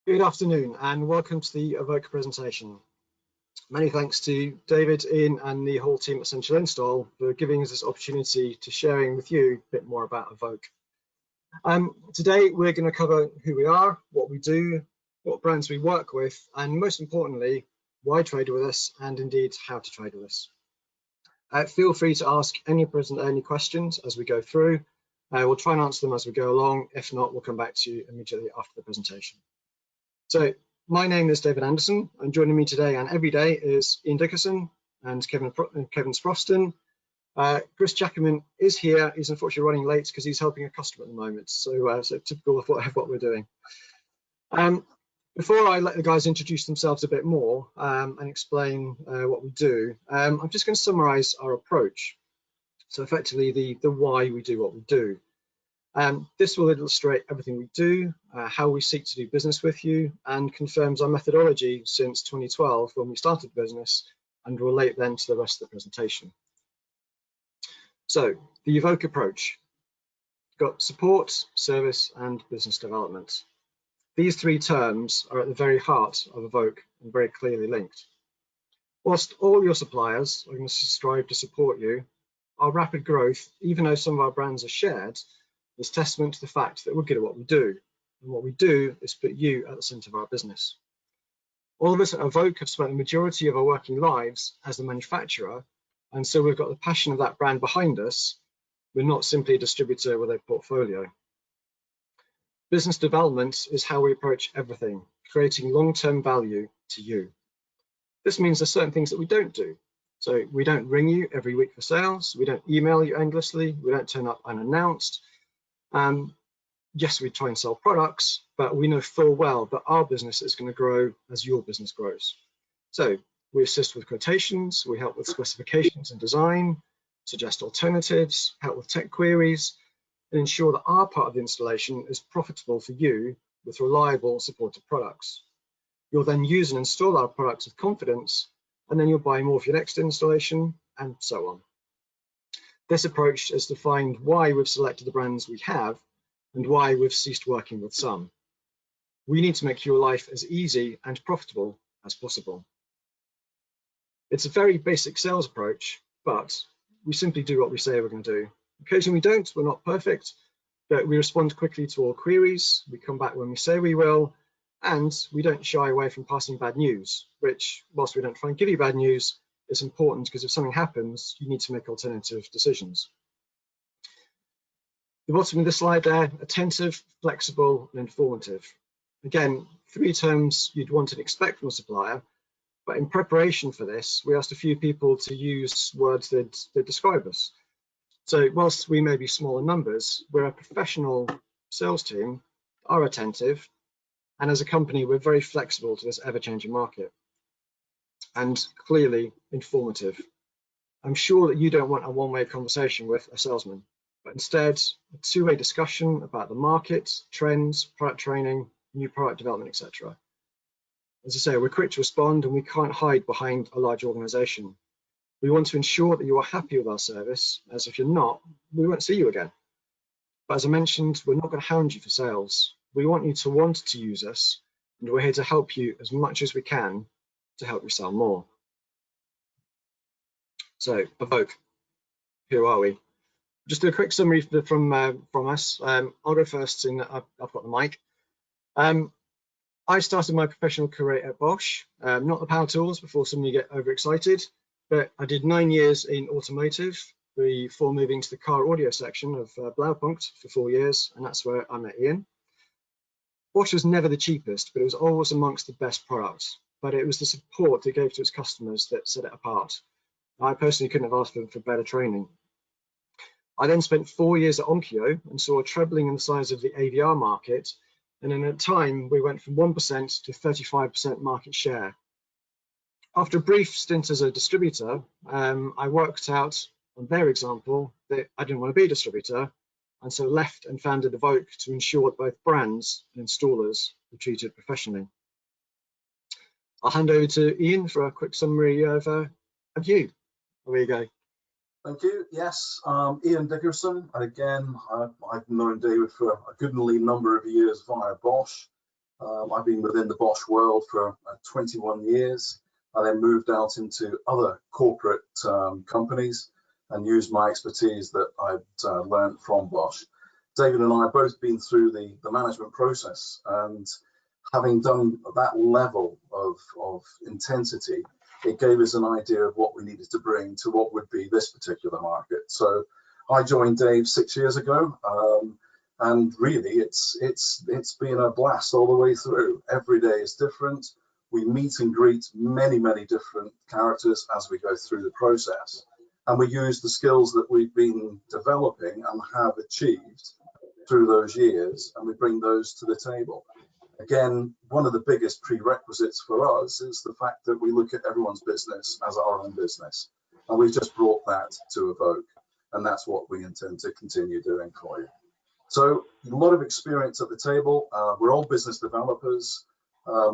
Good afternoon and welcome to the Avoke presentation. Many thanks to David, Ian and the whole team at Central Install for giving us this opportunity to sharing with you a bit more about Avoke. Today we're going to cover who we are, what we do, what brands we work with, and most importantly, why trade with us and indeed how to trade with us. Feel free to ask any questions as we go through. We'll try and answer them as we go along. If not, we'll come back to you immediately after the presentation. So my name is David Anderson, and joining me today and every day is Ian Dickerson and Kevin Sproston. Chris Jackerman is here. He's unfortunately running late because he's helping a customer at the moment. So typical of what we're doing. Before I let the guys introduce themselves a bit more and explain what we do, I'm just going to summarize our approach. So effectively the why we do what we do. This will illustrate everything we do, how we seek to do business with you, and confirms our methodology since 2012 when we started business, and relate then to the rest of the presentation. So, the Avoke approach. We've got support, service, and business development. These three terms are at the very heart of Avoke and very clearly linked. Whilst all your suppliers are going to strive to support you, our rapid growth, even though some of our brands are shared, is testament to the fact that we're good at what we do, and what we do is put you at the centre of our business. All of us at Avoke have spent the majority of our working lives as the manufacturer, and so we've got the passion of that brand behind us. We're not simply a distributor with a portfolio. Business development is how we approach everything, creating long-term value to you. This means there's certain things that we don't do. So we don't ring you every week for sales, we don't email you endlessly, we don't turn up unannounced. Yes, we try and sell products, but we know full well that our business is going to grow as your business grows. So we assist with quotations, we help with specifications and design, suggest alternatives, help with tech queries, and ensure that our part of the installation is profitable for you with reliable, supported products. You'll then use and install our products with confidence, and then you'll buy more for your next installation, and so on. This approach has defined why we've selected the brands we have and why we've ceased working with some. We need to make your life as easy and profitable as possible. It's a very basic sales approach, but we simply do what we say we're going to do. Occasionally we don't, we're not perfect, but we respond quickly to all queries, we come back when we say we will, and we don't shy away from passing bad news, which, whilst we don't try and give you bad news, it's important because if something happens, you need to make alternative decisions. The bottom of the slide there, attentive, flexible, and informative. Again, three terms you'd want and expect from a supplier, but in preparation for this, we asked a few people to use words that describe us. So whilst we may be small in numbers, we're a professional sales team, are attentive, and as a company, we're very flexible to this ever-changing market. And clearly informative. I'm sure that you don't want a one-way conversation with a salesman, but instead a two-way discussion about the market, trends, product training, new product development, etc. As I say, we're quick to respond and we can't hide behind a large organization. We want to ensure that you are happy with our service, as if you're not, we won't see you again. But as I mentioned, we're not going to hound you for sales. We want you to want to use us, and we're here to help you as much as we can to help you sell more. So, Avoke, who are we? Just do a quick summary from us. I'll go first, and I've got the mic. I started my professional career at Bosch, not the power tools before some of you get overexcited, but I did 9 years in automotive before moving to the car audio section of Blaupunkt for 4 years, and that's where I met Ian. Bosch was never the cheapest, but it was always amongst the best products. But it was the support it gave to its customers that set it apart. I personally couldn't have asked for better training. I then spent 4 years at Onkyo and saw a trebling in the size of the AVR market, and in a time we went from 1% to 35% market share. After a brief stint as a distributor, I worked out on their example that I didn't want to be a distributor, and so left and founded Avoke to ensure that both brands and installers were treated professionally. I'll hand over to Ian for a quick summary of you. There you go. Thank you. Yes, Ian Dickerson. And again, I've known David for a goodly number of years via Bosch. I've been within the Bosch world for 21 years. I then moved out into other corporate companies and used my expertise that I'd learned from Bosch. David and I have both been through the management process, and having done that level of intensity, it gave us an idea of what we needed to bring to what would be this particular market. So I joined Dave 6 years ago, and really it's been a blast all the way through. Every day is different. We meet and greet many different characters as we go through the process, and we use the skills that we've been developing and have achieved through those years, and we bring those to the table. Again, one of the biggest prerequisites for us is the fact that we look at everyone's business as our own business, and we've just brought that to Avoke, and that's what we intend to continue doing for you. So a lot of experience at the table. We're all business developers.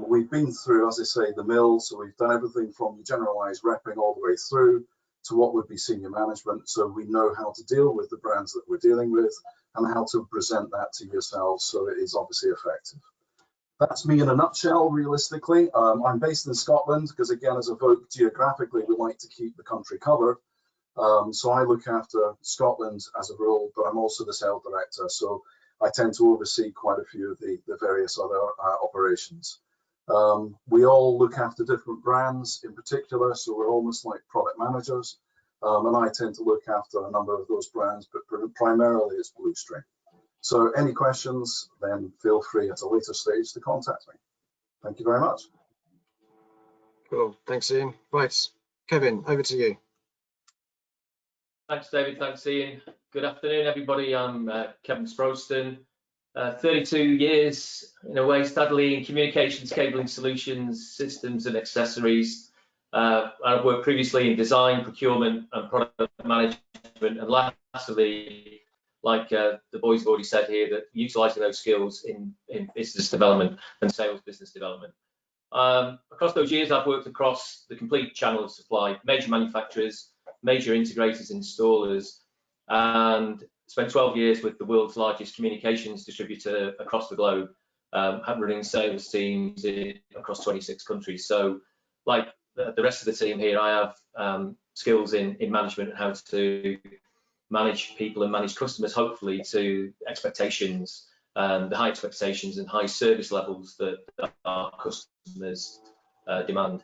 We've been through, as I say, the mill, so we've done everything from generalized repping all the way through to what would be senior management, so we know how to deal with the brands that we're dealing with and how to present that to yourselves so it is obviously effective. That's me in a nutshell, realistically. I'm based in Scotland because, again, as Avoke, geographically, we like to keep the country covered. So I look after Scotland as a role, but I'm also the sales director, so I tend to oversee quite a few of the various other operations. We all look after different brands in particular, so we're almost like product managers, and I tend to look after a number of those brands, but primarily it's Bluestream. So any questions, then feel free at a later stage to contact me. Thank you very much. Cool, thanks Ian. Right, Kevin, over to you. Thanks David, thanks Ian. Good afternoon everybody, I'm Kevin Sproston. 32 years in a way sadly in communications, cabling solutions, systems and accessories. I've worked previously in design, procurement and product management, and lastly, like the boys have already said here, that utilising those skills in business development and sales business development. Across those years, I've worked across the complete channel of supply, major manufacturers, major integrators, installers, and spent 12 years with the world's largest communications distributor across the globe, running sales teams across 26 countries. So, like the rest of the team here, I have skills in management and how to manage people and manage customers, hopefully to expectations, the high expectations and high service levels that our customers demand.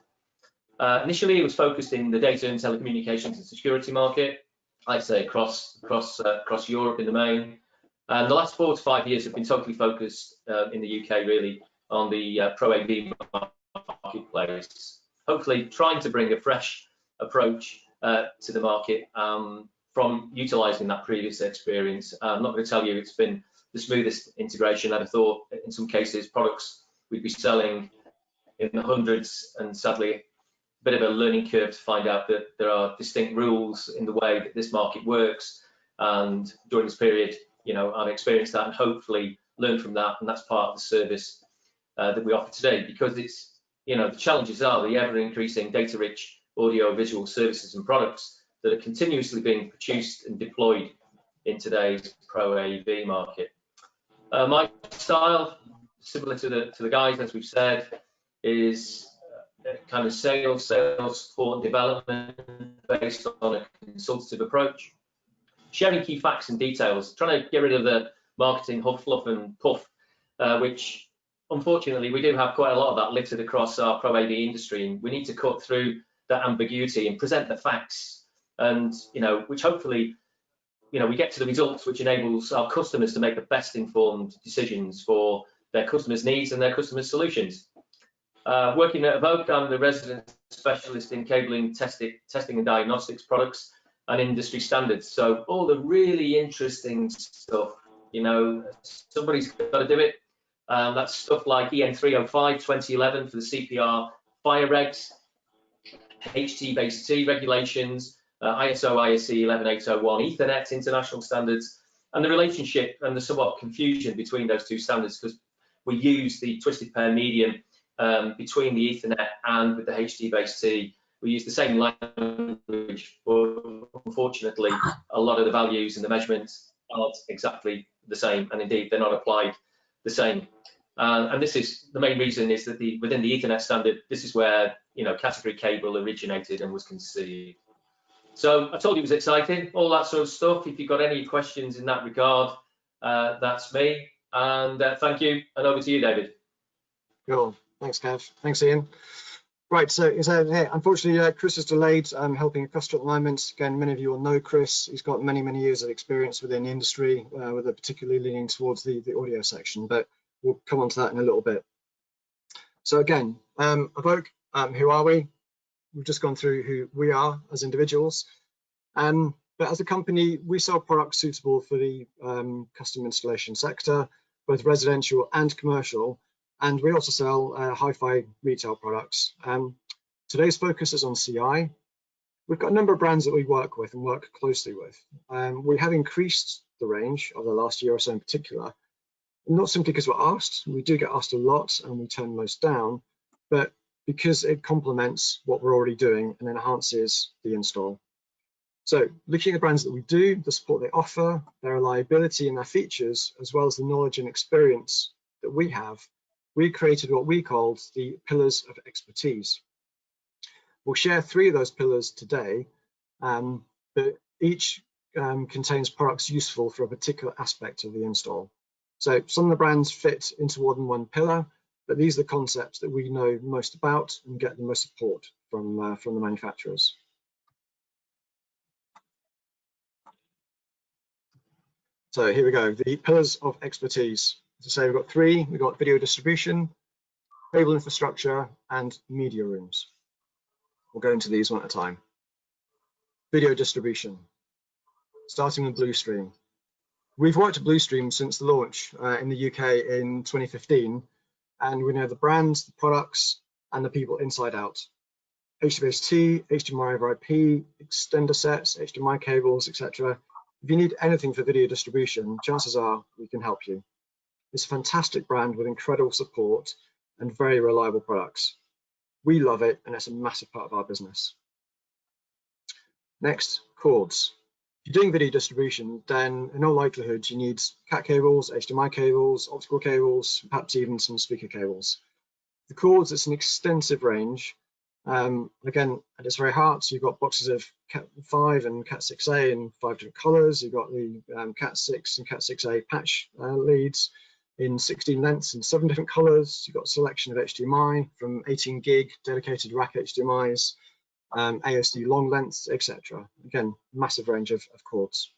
Initially, it was focused in the data and telecommunications and security market, I'd say across Europe in the main. And the last 4 to 5 years have been totally focused in the UK, really, on the Pro AV marketplace. Hopefully, trying to bring a fresh approach to the market from utilising that previous experience. I'm not going to tell you it's been the smoothest integration. I'd have thought in some cases products we'd be selling in the hundreds, and sadly a bit of a learning curve to find out that there are distinct rules in the way that this market works. And during this period, you know, I've experienced that and hopefully learned from that, and that's part of the service that we offer today, because it's, you know, the challenges are the ever-increasing data-rich audio-visual services and products that are continuously being produced and deployed in today's Pro AV market. My style, similar to the guys, as we've said, is kind of sales support and development based on a consultative approach, sharing key facts and details, trying to get rid of the marketing huff, fluff and puff, which unfortunately we do have quite a lot of that littered across our Pro AV industry, and we need to cut through that ambiguity and present the facts, and you know, which hopefully, you know, we get to the results which enables our customers to make the best informed decisions for their customers' needs and their customers' solutions. Working at Avoke, I'm the resident specialist in cabling, testing and diagnostics products and industry standards. So all the really interesting stuff, you know, somebody's got to do it. That's stuff like EN 305 2011 for the CPR fire regs, HT-based regulations, ISO IEC 11801 Ethernet international standards, and the relationship and the somewhat confusion between those two standards, because we use the twisted pair medium between the Ethernet and with the HT-based we use the same language, but unfortunately a lot of the values and the measurements aren't exactly the same, and indeed they're not applied the same. And this is the main reason is that within the Ethernet standard, this is where category cable originated and was conceived. So I told you it was exciting, all that sort of stuff. If you've got any questions in that regard, that's me. And thank you. And over to you, David. Cool. Thanks, Kev. Thanks, Ian. Right, so hey, unfortunately, Chris is delayed helping a customer at the moment. Again, many of you will know Chris. He's got many years of experience within the industry, with a particularly leaning towards the audio section, but we'll come on to that in a little bit. So again, Avoke, who are we? We've just gone through who we are as individuals. But as a company, we sell products suitable for the custom installation sector, both residential and commercial, and we also sell hi-fi retail products. Today's focus is on CI. We've got a number of brands that we work with and work closely with. We have increased the range over the last year or so in particular, not simply because we're asked. We do get asked a lot and we turn most down, but because it complements what we're already doing and enhances the install. So looking at the brands that we do, the support they offer, their reliability and their features, as well as the knowledge and experience that we have, we created what we called the pillars of expertise. We'll share 3 of those pillars today, but each contains products useful for a particular aspect of the install. So some of the brands fit into more than one pillar, but these are the concepts that we know most about and get the most support from the manufacturers. So here we go, the pillars of expertise. As I say, we've got 3. We've got video distribution, cable infrastructure, and media rooms. We'll go into these one at a time. Video distribution, starting with Bluestream. We've worked with Bluestream since the launch in the UK in 2015, and we know the brands, the products, and the people inside out. HDBaseT, HDMI over IP, extender sets, HDMI cables, etc. If you need anything for video distribution, chances are we can help you. It's a fantastic brand with incredible support and very reliable products. We love it, and it's a massive part of our business. Next, cords. If you're doing video distribution, then in all likelihood you need CAT cables, HDMI cables, optical cables, perhaps even some speaker cables. The cords, it's an extensive range. Again, at its very heart, you've got boxes of Cat5 and Cat6A in 5 different colors. You've got the Cat6 and Cat6A patch leads in 16 lengths in 7 different colors. You've got a selection of HDMI from 18 gig dedicated rack HDMIs, ASD long lengths, etc. Again, massive range of cords.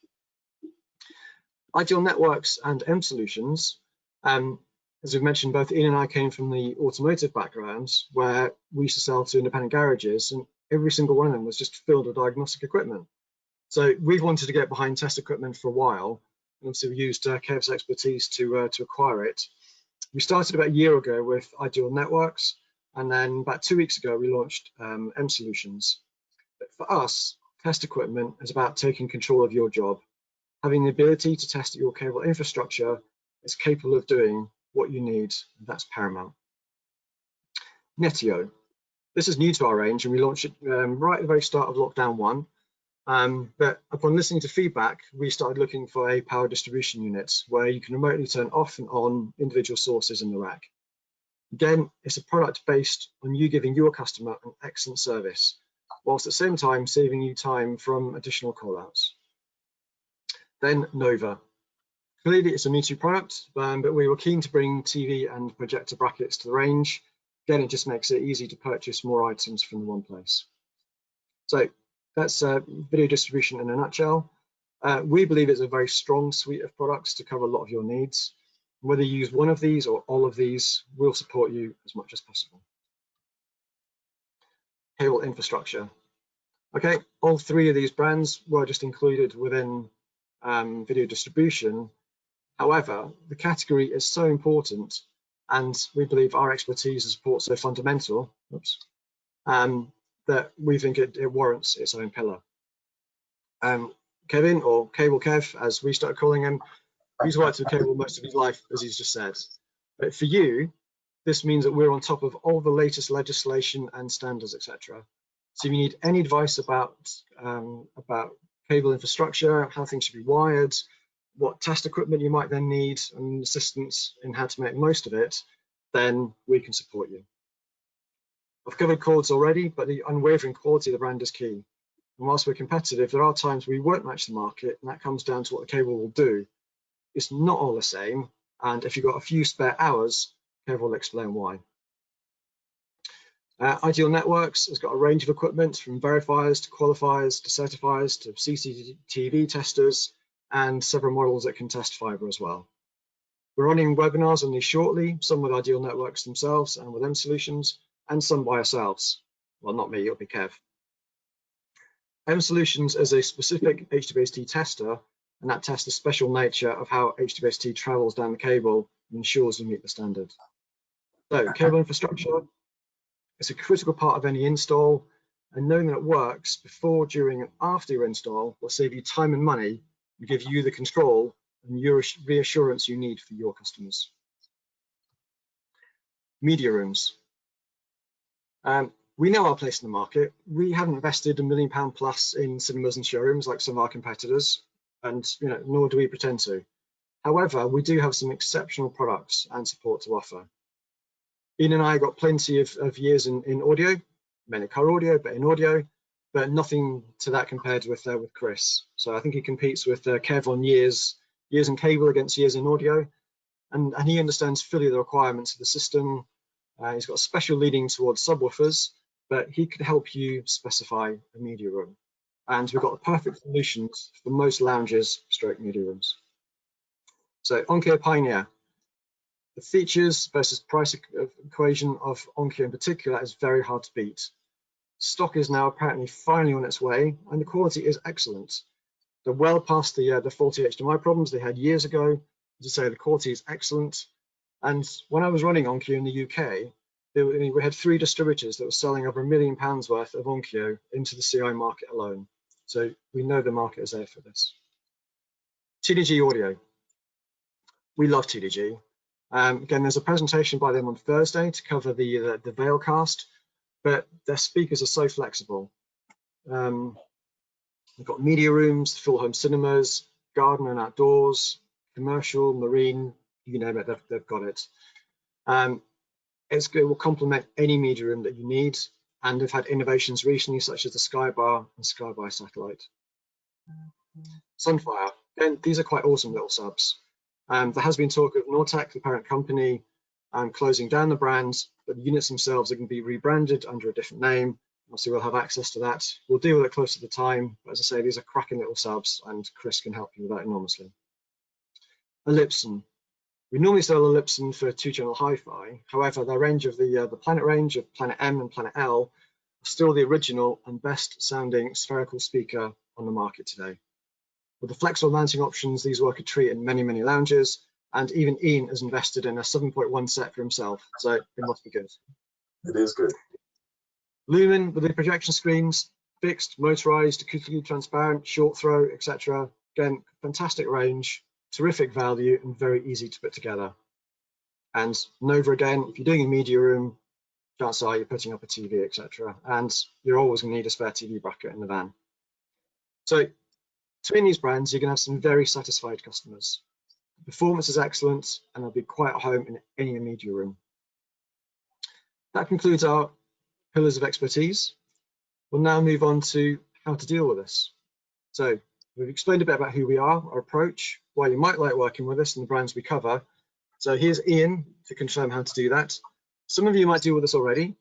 Ideal Networks and M Solutions. As we've mentioned, both Ian and I came from the automotive backgrounds where we used to sell to independent garages, and every single one of them was just filled with diagnostic equipment. So we've wanted to get behind test equipment for a while, and obviously we used Kev's expertise to acquire it. We started about a year ago with Ideal Networks, and then about 2 weeks ago we launched M Solutions. But for us, test equipment is about taking control of your job, having the ability to test that your cable infrastructure is capable of doing what you need. That's paramount. Netio. This is new to our range, and we launched it right at the very start of lockdown 1. But upon listening to feedback, we started looking for a power distribution unit where you can remotely turn off and on individual sources in the rack. Again, it's a product based on you giving your customer an excellent service, whilst at the same time saving you time from additional callouts. Then Nova. Clearly it's a me-too product, but we were keen to bring TV and projector brackets to the range. Again, it just makes it easy to purchase more items from the one place. So that's video distribution in a nutshell. We believe it's a very strong suite of products to cover a lot of your needs. Whether you use one of these or all of these, we'll support you as much as possible. Cable infrastructure. Okay, all 3 of these brands were just included within video distribution. However, the category is so important, and we believe our expertise and support so fundamental, that we think it warrants its own pillar. Kevin, or Cable Kev, as we started calling him, he's worked with cable most of his life, as he's just said. But for you, this means that we're on top of all the latest legislation and standards, etc. So if you need any advice about cable infrastructure, how things should be wired, what test equipment you might then need and assistance in how to make the most of it, then we can support you. I've covered cords already, but the unwavering quality of the brand is key. And whilst we're competitive, there are times we won't match the market, and that comes down to what the cable will do. It's not all the same, and if you've got a few spare hours, Kev will explain why. Ideal Networks has got a range of equipment from verifiers to qualifiers to certifiers to CCTV testers and several models that can test fiber as well. We're running webinars on these shortly, some with Ideal Networks themselves and with M Solutions, and some by ourselves. Well, not me, it'll be Kev. M Solutions is a specific HDBaseT tester, and that tests the special nature of how HDBaseT travels down the cable and ensures we meet the standard. So, cable infrastructure is a critical part of any install, and knowing that it works before, during, and after your install will save you time and money and give you the control and your reassurance you need for your customers. Media rooms. We know our place in the market. We haven't invested £1 million plus in cinemas and showrooms like some of our competitors, and nor do we pretend to. However, we do have some exceptional products and support to offer. Ian and I got plenty of years in audio, mainly car audio, but in audio, but nothing to that compared with Chris. So I think he competes with Kev on years in cable against years in audio, and he understands fully the requirements of the system. He's got a special leaning towards subwoofers, but he could help you specify a media room. And we've got the perfect solutions for most lounges stroke media rooms. So Onkyo Pioneer. The features versus price equation of Onkyo in particular is very hard to beat. Stock is now apparently finally on its way, and the quality is excellent. They're well past the faulty HDMI problems they had years ago. As I say, the quality is excellent. And when I was running Onkyo in the UK, we had 3 distributors that were selling over £1 million worth of Onkyo into the CI market alone. So we know the market is there for this. TDG Audio. We love TDG. Again, there's a presentation by them on Thursday to cover the Veilcast, but their speakers are so flexible. They've got media rooms, full home cinemas, garden and outdoors, commercial, marine, you name it, they've got it. It will complement any media room that you need, and they've had innovations recently such as the Skybar and Skybar Satellite. Sunfire, again, these are quite awesome little subs. There has been talk of Nortec, the parent company, closing down the brands, but the units themselves are going to be rebranded under a different name. Obviously, we'll have access to that. We'll deal with it close to the time, but as I say, these are cracking little subs, and Chris can help you with that enormously. Ellipson. We normally sell Ellipson for 2-channel hi-fi. However, their range of the Planet range of Planet M and Planet L are still the original and best sounding spherical speaker on the market today. With the flexible mounting options, these work a treat in many, many lounges, and even Ian has invested in a 7.1 set for himself, so it must be good. It is good. Lumen with the projection screens, fixed, motorized, acoustically transparent, short throw, etc. Again, fantastic range, terrific value, and very easy to put together. And Nova again, if you're doing a media room, chances are you're putting up a TV, etc. And you're always going to need a spare TV bracket in the van. So between these brands, you're going to have some very satisfied customers. The performance is excellent, and they'll be quite at home in any media room. That concludes our pillars of expertise. We'll now move on to how to deal with this. So we've explained a bit about who we are, our approach, why you might like working with us, and the brands we cover. So here's Ian to confirm how to do that. Some of you might deal with us already,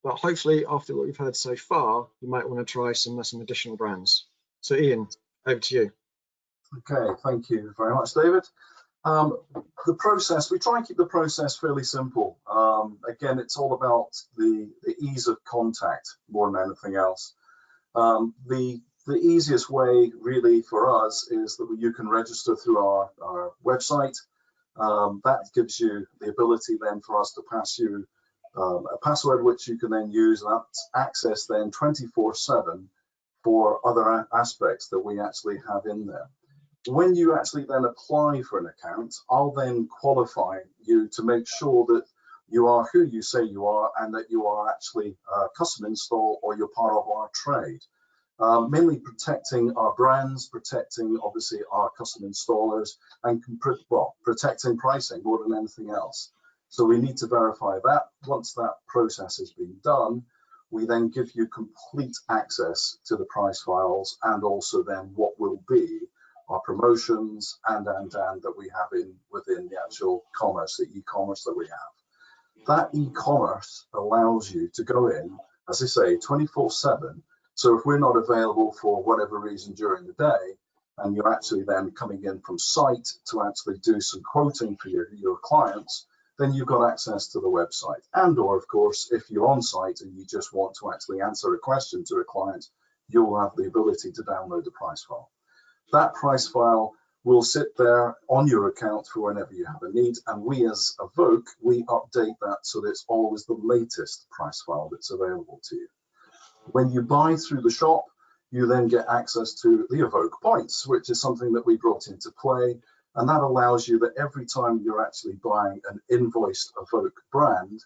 but hopefully after what you've heard so far, you might want to try some additional brands. So Ian, over to you. Okay, thank you very much, David. The process, we try and keep the process fairly simple. Again, it's all about the ease of contact more than anything else. The easiest way really for us is that you can register through our website. That gives you the ability then for us to pass you a password which you can then use, and that's access then 24/7 for other aspects that we actually have in there. When you actually then apply for an account, I'll then qualify you to make sure that you are who you say you are and that you are actually a custom install or you're part of our trade. mainly protecting our brands, protecting obviously our custom installers, and protecting pricing more than anything else. So we need to verify that. Once that process has been done, we then give you complete access to the price files and also then what will be our promotions and that we have within the actual commerce, the e-commerce that we have. That e-commerce allows you to go in, as I say, 24/7. So if we're not available for whatever reason during the day, and you're actually then coming in from site to actually do some quoting for your clients, then you've got access to the website. And or of course, if you're on site and you just want to actually answer a question to a client, you'll have the ability to download the price file. That price file will sit there on your account for whenever you have a need, and we as Avoke, we update that so that it's always the latest price file that's available to you. When you buy through the shop, you then get access to the Avoke points, which is something that we brought into play, and that allows you that every time you're actually buying an invoiced Avoke brand,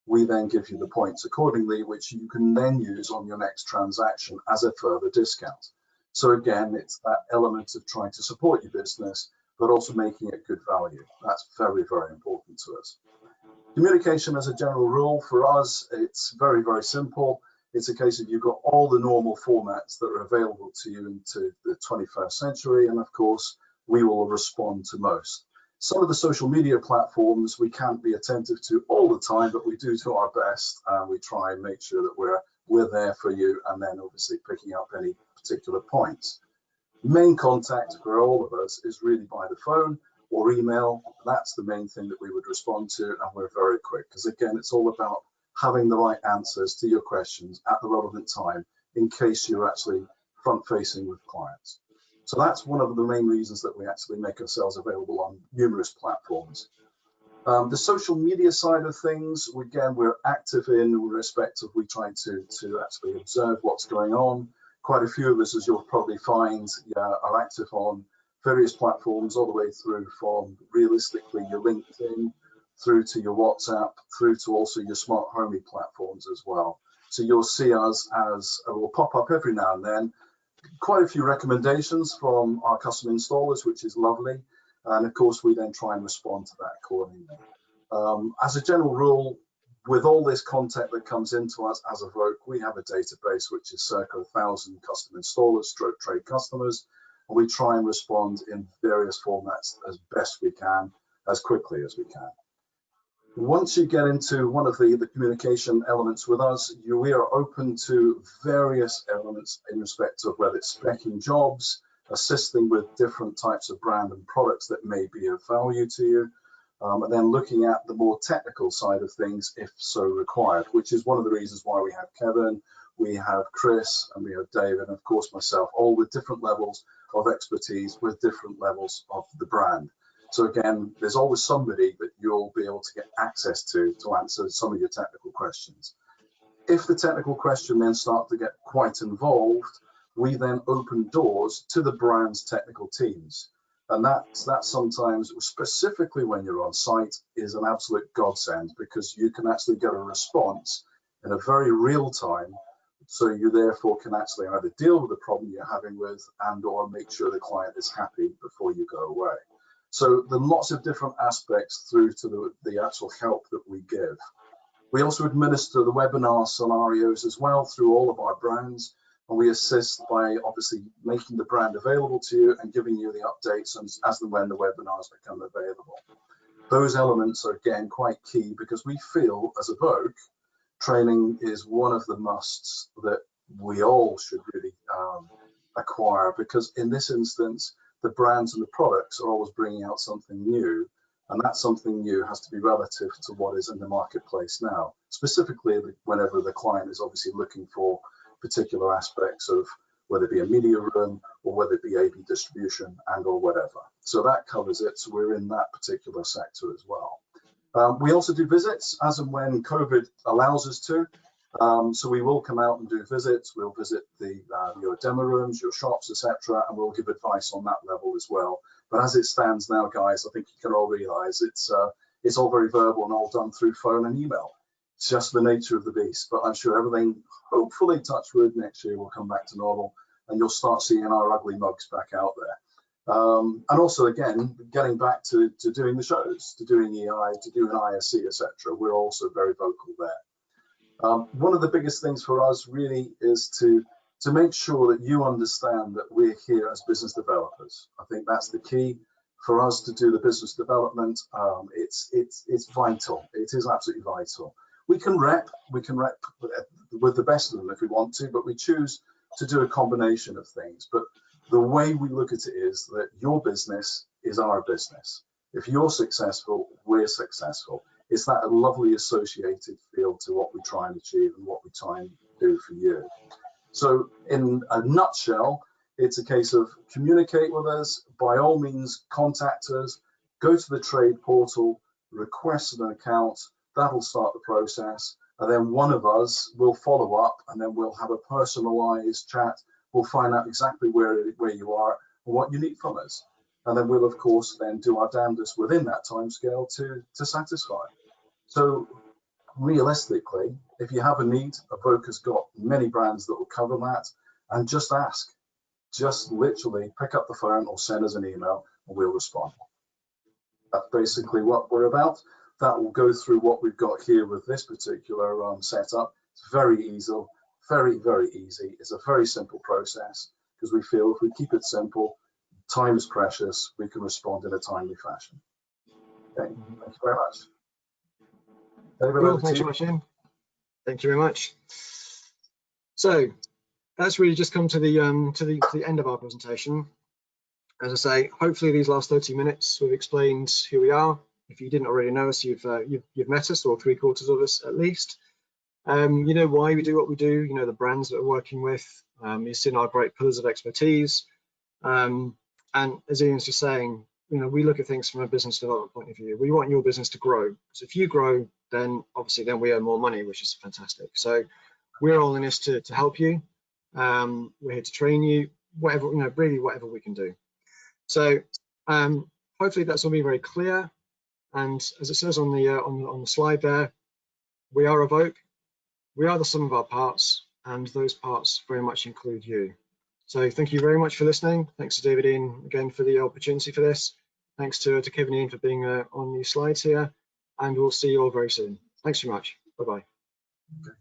we then give you the points accordingly, which you can then use on your next transaction as a further discount. So again, it's that element of trying to support your business, but also making it good value. That's very, very important to us. Communication as a general rule for us, it's very, very simple. It's a case of you've got all the normal formats that are available to you into the 21st century, and of course, we will respond to most. Some of the social media platforms we can't be attentive to all the time, but we do our best, and we try and make sure that we're there for you, and then obviously picking up any particular points. Main contact for all of us is really by the phone or email. That's the main thing that we would respond to, and we're very quick, because again, it's all about having the right answers to your questions at the relevant time in case you're actually front-facing with clients. So that's one of the main reasons that we actually make ourselves available on numerous platforms. The social media side of things, again, we're active in respect of we try to actually observe what's going on. Quite a few of us, as you'll probably find, are active on various platforms all the way through from realistically your LinkedIn, through to your WhatsApp, through to also your smart homey platforms as well. So you'll see us as will pop up every now and then. Quite a few recommendations from our custom installers, which is lovely. And of course, we then try and respond to that accordingly. As a general rule, with all this content that comes into us as Avoke, we have a database which is circa 1,000 custom installers, stroke trade customers, and we try and respond in various formats as best we can, as quickly as we can. Once you get into one of the communication elements with us, we are open to various elements in respect of whether it's speccing jobs, assisting with different types of brand and products that may be of value to you, and then looking at the more technical side of things if so required, which is one of the reasons why we have Kevin, we have Chris, and we have David, and of course myself, all with different levels of expertise with different levels of the brand. So again, there's always somebody that you'll be able to get access to answer some of your technical questions. If the technical question then starts to get quite involved, we then open doors to the brand's technical teams. And that sometimes, specifically when you're on site, is an absolute godsend, because you can actually get a response in a very real time. So you therefore can actually either deal with the problem you're having with and or make sure the client is happy before you go away. So there are lots of different aspects through to the actual help that we give. We also administer the webinar scenarios as well through all of our brands, and we assist by obviously making the brand available to you and giving you the updates as and when the webinars become available. Those elements are again quite key, because we feel as Avoke, training is one of the musts that we all should really acquire, because in this instance, the brands and the products are always bringing out something new, and that something new has to be relative to what is in the marketplace now, specifically whenever the client is obviously looking for particular aspects of whether it be a media room or whether it be AB distribution and or whatever. So that covers it. So we're in that particular sector as well. We also do visits as and when COVID allows us to. So we will come out and do visits. We'll visit your demo rooms, your shops, etc., and we'll give advice on that level as well. But as it stands now, guys, I think you can all realise it's all very verbal and all done through phone and email. just the nature of the beast. But I'm sure everything, hopefully, touch wood, next year will come back to normal, and you'll start seeing our ugly mugs back out there. And also, again, getting back to doing the shows, to doing EI, to doing ISE, etc. We're also very vocal there. One of the biggest things for us really is to make sure that you understand that we're here as business developers. I think that's the key for us to do the business development. It's vital. It is absolutely vital. We can rep with the best of them if we want to, but we choose to do a combination of things. But the way we look at it is that your business is our business. If you're successful, we're successful. It's that lovely associated feel to what we try and achieve and what we try and do for you. So in a nutshell, it's a case of communicate with us, by all means contact us, go to the trade portal, request an account, that'll start the process, and then one of us will follow up, and then we'll have a personalized chat. We'll find out exactly where you are and what you need from us. And then we'll, of course, then do our damnedest within that timescale to satisfy. So realistically, if you have a need, Avoke has got many brands that will cover that, and just ask. Just literally pick up the phone or send us an email and we'll respond. That's basically what we're about. That will go through what we've got here with this particular setup. It's very easy, very, very easy. It's a very simple process because we feel if we keep it simple, time is precious, we can respond in a timely fashion. Okay, thank you very much. David, Cool, thanks so much, Ian. Thank you very much. So that's really just come to the end of our presentation. As I say, hopefully these last 30 minutes we've explained who we are. If you didn't already know us, you've met us, or 3/4 of us at least. You know why we do what we do. You know the brands that we're working with. You've seen our great pillars of expertise. And as Ian's just saying, you know, we look at things from a business development point of view. We want your business to grow. So if you grow, then obviously then we earn more money, which is fantastic. So we're all in this to help you. We're here to train you, whatever, you know, really whatever we can do. So hopefully that's all been very clear. And as it says on the slide there, we are Avoke. We are the sum of our parts, and those parts very much include you. So thank you very much for listening. Thanks to David Ian again for the opportunity for this. Thanks to Kevin Ian for being on these slides here, and we'll see you all very soon. Thanks very much. Bye-bye. Okay.